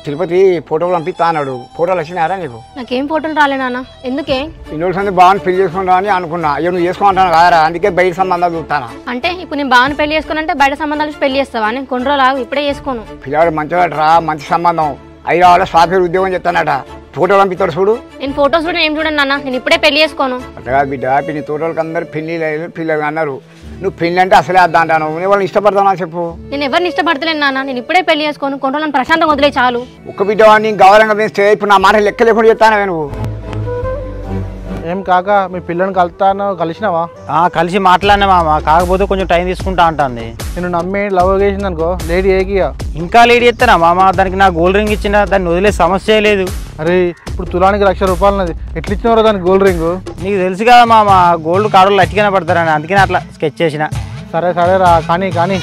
తిరుపతి ఫోటోలు పంపిస్తా అన్నాడు. ఫోటోలు వచ్చినారా నీకు? నాకేం ఫోటోలు రాలే నాన్న. ఎందుకే? ఇన్ని రోజులు బాగా పెళ్లి చేసుకుంటా అని అనుకున్నా. అయ్యో నువ్వు చేసుకుంటాను కాదరా, అందుకే బయట సంబంధాలు చూస్తానా. అంటే ఇప్పుడు నేను బాగా పెళ్లి చేసుకున్నంటే బయట సంబంధాలు చూసి పెళ్లి చేస్తావా? నేను కొన్ని రోజులు ఆగు, ఇప్పుడే చేసుకోను. పిల్లవాడు మంచివాడరా, మంచి సంబంధం. హైదరాబాద్లో సాఫ్ట్వేర్ ఉద్యోగం చెప్తానట. ఫోటోలు పంపిస్తాడు చూడు. నేను ఫోటోస్ కూడా ఏం చూడండి నాన్న, నేను ఇప్పుడే పెళ్లి చేసుకోను. అట్టగా బిడ్డ, నీ తోటోళ్ళకి అందరు పిల్లలు అన్నారు. నువ్వు పెళ్ళి అంటే అసలే అద్దా అంటాను. నేను వాళ్ళని ఇష్టపడతానా చెప్పు? నేను ఎవరిని ఇష్టపడతలేను నాన్న, నేను ఇప్పుడే పెళ్లి చేసుకోను. కొన్ని రోజులను ప్రశాంతంగా వదిలే చాలు. ఒక్క బిడ్డ వాడిని గౌరవంగా పెంచితే ఇప్పుడు నా మాట లెక్క లేకుండా చెప్తానవే నువ్వు. ఏం కాక మీ పిల్లని కలిసినావా? కలిసి మాట్లాడినా మామ, కాకపోతే కొంచెం టైం తీసుకుంటా అంటుంది. నేను నమ్మి లవ్ చేసింది అనుకో, లేడీ ఏకియా ఇంకా లేడీ ఎత్తానా మామ? దానికి నా గోల్డ్ రింగ్ ఇచ్చిన, దాన్ని వదిలే సమస్య లేదు. అరే ఇప్పుడు తులానికి ₹1,00,000 ఉన్నది, ఎట్లా ఇచ్చినవరా దానికి గోల్డ్ రింగ్? నీకు తెలుసు కదా మామ, గోల్డ్ కాడలు అట్టిగానే పడతారని, అందుకనే అట్లా స్కెచ్ చేసిన. సరే సరే రా, కానీ